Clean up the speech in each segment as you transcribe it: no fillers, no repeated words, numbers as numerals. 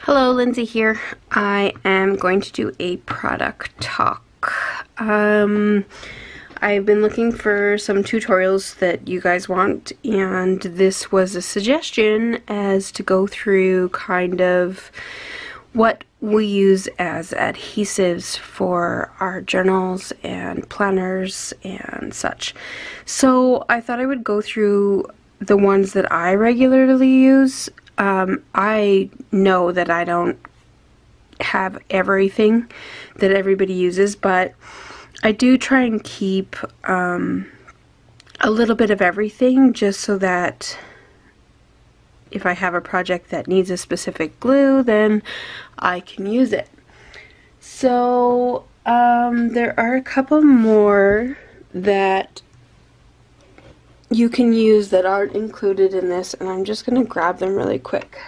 Hello, Lindsay here. I am going to do a product talk. I've been looking for some tutorials that you guys want, and this was a suggestion as to go through kind of what we use as adhesives for our journals and planners and such. So I thought I would go through the ones that I regularly use. I know that I don't have everything that everybody uses, but I do try and keep a little bit of everything, just so that if I have a project that needs a specific glue, then I can use it. So there are a couple more that you can use that aren't included in this, and I'm just going to grab them really quick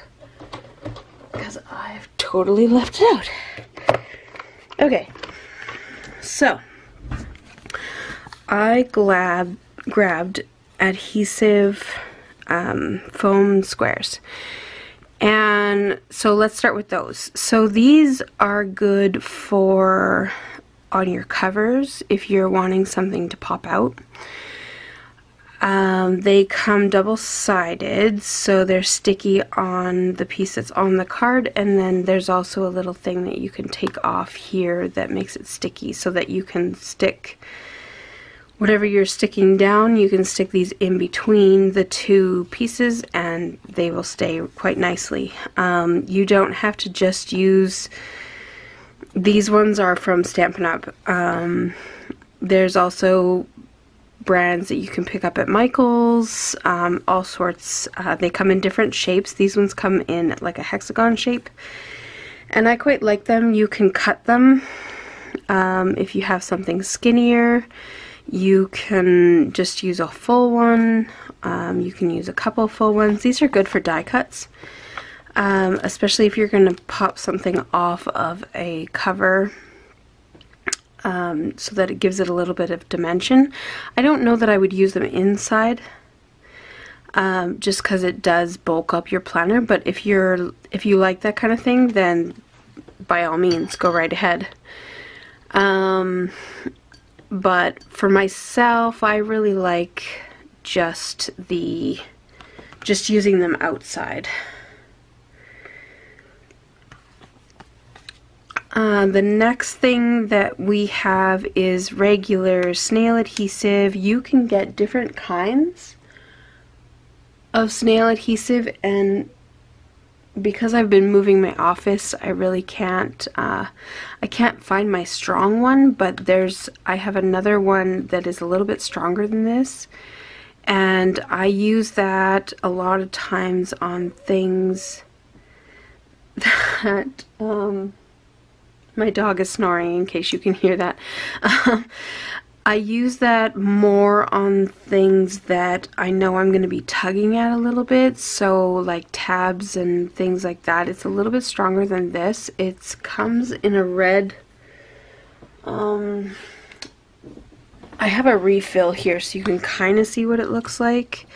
because I've totally left it out. Okay, so I grabbed adhesive foam squares, and so let's start with those. So these are good for on your covers if you're wanting something to pop out. They come double-sided, so they're sticky on the piece that's on the card, and then there's also a little thing that you can take off here that makes it sticky, so that you can stick whatever you're sticking down. You can stick these in between the two pieces and they will stay quite nicely. You don't have to just use, these ones are from Stampin' Up. There's also brands that you can pick up at Michael's, all sorts. They come in different shapes. These ones come in like a hexagon shape, and I quite like them. You can cut them if you have something skinnier. You can just use a full one. You can use a couple full ones. These are good for die cuts, especially if you're going to pop something off of a cover, so that it gives it a little bit of dimension. I don't know that I would use them inside, just because it does bulk up your planner, but if you like that kind of thing, then by all means go right ahead. But for myself, I really like just using them outside. The next thing that we have is regular snail adhesive. You can get different kinds of snail adhesive, and because I've been moving my office, I really can't I can't find my strong one, but I have another one that is a little bit stronger than this, and I use that a lot of times on things that my dog is snoring, in case you can hear that. I use that more on things that I know I'm going to be tugging at a little bit, so like tabs and things like that. It's a little bit stronger than this. It comes in a red, I have a refill here so you can kind of see what it looks like.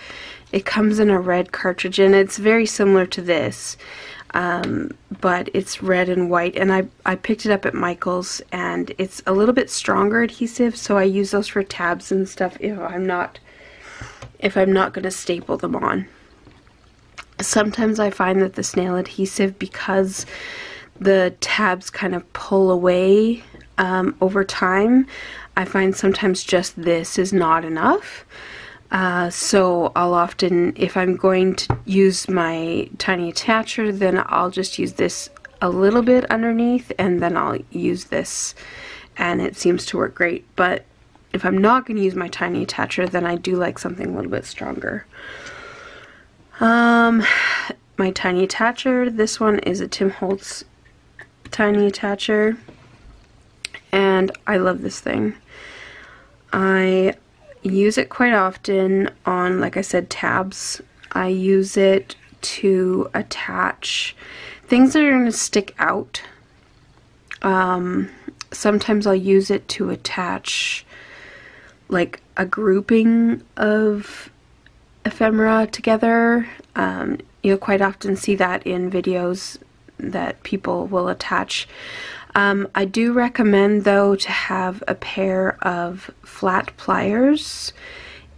It comes in a red cartridge, and it's very similar to this. But it's red and white, and I picked it up at Michael's, and it's a little bit stronger adhesive, so I use those for tabs and stuff if I'm not going to staple them on. Sometimes I find that the snail adhesive, because the tabs kind of pull away over time, I find sometimes just this is not enough. So I'll often, if I'm going to use my tiny attacher, then I'll just use this a little bit underneath, and then I'll use this, and it seems to work great. But if I'm not going to use my tiny attacher, then I do like something a little bit stronger. My tiny attacher, this one is a Tim Holtz tiny attacher, and I love this thing. I use it quite often on, like I said, tabs. I use it to attach things that are going to stick out. Sometimes I'll use it to attach like a grouping of ephemera together. You'll quite often see that in videos that people will attach. I do recommend though to have a pair of flat pliers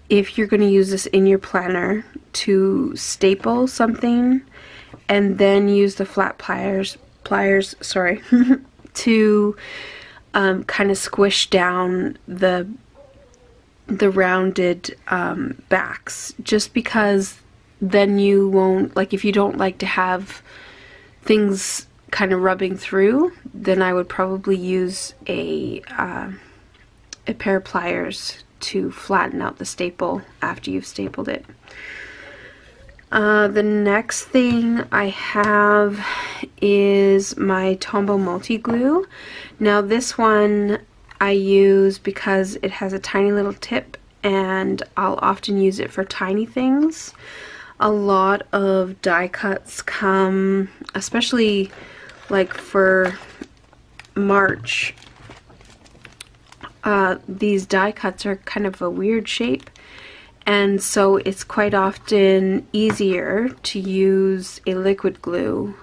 if you're going to use this in your planner to staple something, and then use the flat pliers to kind of squish down the rounded backs, just because then you won't, like if you don't like to have things kind of rubbing through, then I would probably use a pair of pliers to flatten out the staple after you've stapled it. The next thing I have is my Tombow Multi Glue. Now this one I use because it has a tiny little tip, and I'll often use it for tiny things. A lot of die cuts come, especially like for March, these die cuts are kind of a weird shape, and so it's quite often easier to use a liquid glue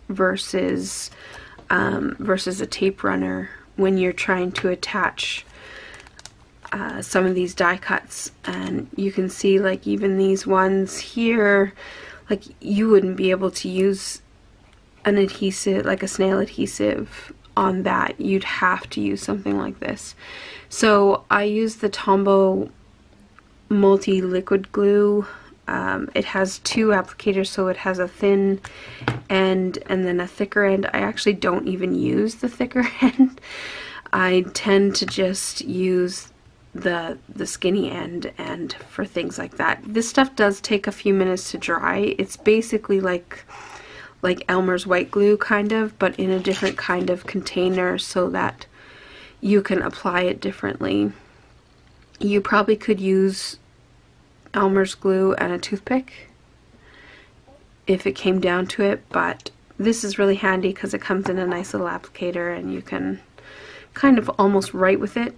versus a tape runner when you're trying to attach some of these die cuts. And you can see, like, even these ones here, like, you wouldn't be able to use an adhesive, like a Snail adhesive, on that. You'd have to use something like this. So I use the Tombow Multi Liquid Glue. It has two applicators, so it has a thin end and then a thicker end. I actually don't even use the thicker end. I tend to just use the skinny end, and for things like that. This stuff does take a few minutes to dry. It's basically like Elmer's white glue kind of, but in a different kind of container so that you can apply it differently. You probably could use Elmer's glue and a toothpick if it came down to it, but this is really handy because it comes in a nice little applicator and you can kind of almost write with it.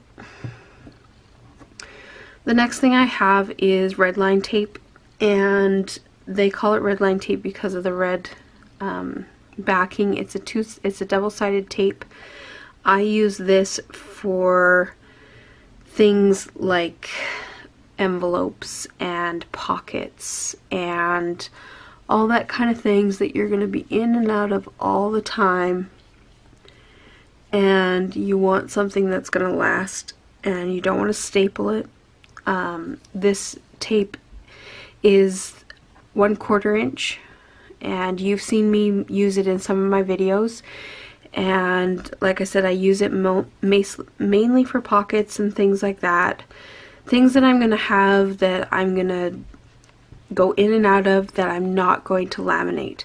The next thing I have is Redline tape, and they call it Redline tape because of the red backing. It's a double-sided tape. I use this for things like envelopes and pockets and all that kind of things that you're going to be in and out of all the time, and you want something that's going to last and you don't want to staple it. This tape is 1/4 inch, and you've seen me use it in some of my videos, and like I said, I use it mainly for pockets and things like that. Things that I'm going to have that I'm going to go in and out of that I'm not going to laminate.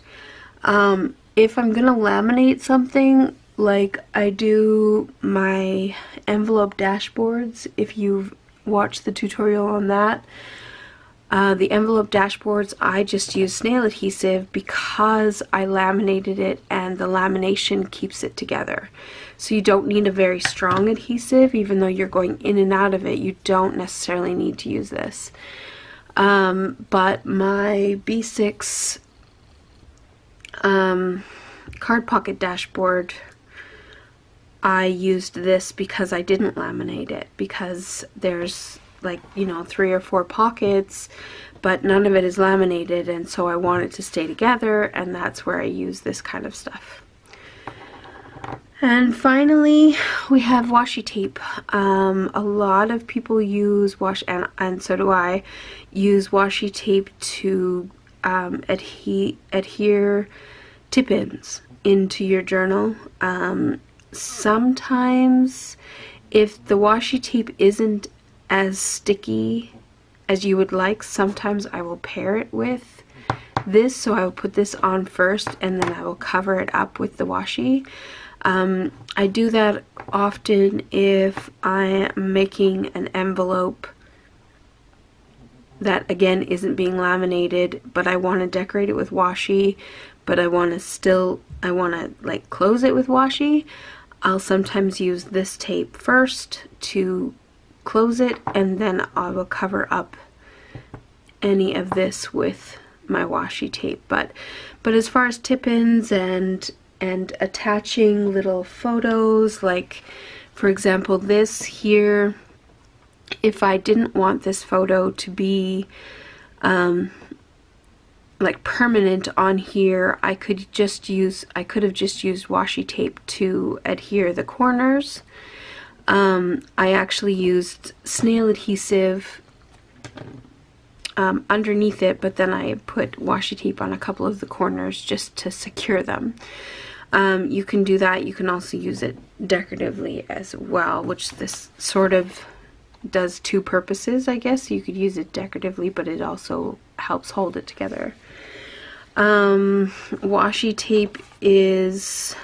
If I'm going to laminate something, like I do my envelope dashboards, if you've watched the tutorial on that, the envelope dashboards, I just use Snail adhesive because I laminated it and the lamination keeps it together. So you don't need a very strong adhesive. Even though you're going in and out of it, you don't necessarily need to use this. But my B6 card pocket dashboard, I used this because I didn't laminate it, because there's, like, you know, 3 or 4 pockets, but none of it is laminated, and so I want it to stay together, and that's where I use this kind of stuff. And finally, we have washi tape. A lot of people use and so do I, use washi tape to adhere tip-ins into your journal. Sometimes, if the washi tape isn't as sticky as you would like, sometimes I will pair it with this. So I will put this on first and then I will cover it up with the washi. I do that often if I am making an envelope that again isn't being laminated, but I want to decorate it with washi, but I want to like close it with washi. I'll sometimes use this tape first to close it, and then I will cover up any of this with my washi tape. But as far as tip-ins and attaching little photos, like for example this here, if I didn't want this photo to be like permanent on here, I could have just used washi tape to adhere the corners. I actually used Snail adhesive underneath it, but then I put washi tape on a couple of the corners just to secure them. You can do that. You can also use it decoratively as well, which this sort of does two purposes, I guess. You could use it decoratively, but it also helps hold it together. Washi tape is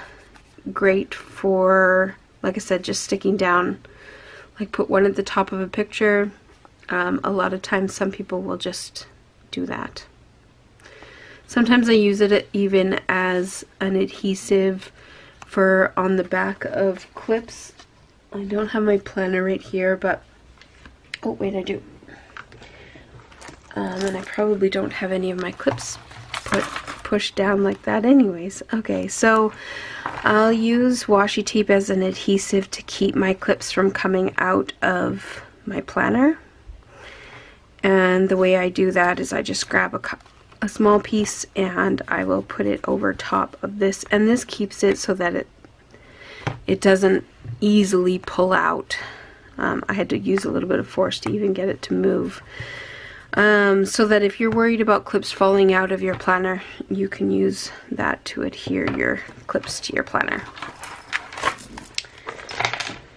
great for, like I said, just sticking down, like put one at the top of a picture. A lot of times some people will just do that. Sometimes I use it even as an adhesive for on the back of clips. I don't have my planner right here, but oh wait, I do. And I probably don't have any of my clips pushed down like that anyways. Okay, so I'll use washi tape as an adhesive to keep my clips from coming out of my planner. And the way I do that is I just grab a small piece and I will put it over top of this, and this keeps it so that it doesn't easily pull out. I had to use a little bit of force to even get it to move. So that if you're worried about clips falling out of your planner, you can use that to adhere your clips to your planner.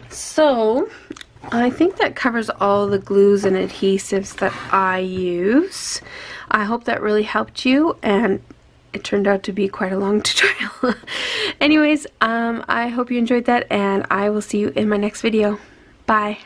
So I think that covers all the glues and adhesives that I use. I hope that really helped you, and it turned out to be quite a long tutorial. Anyways, I hope you enjoyed that, and I will see you in my next video. Bye.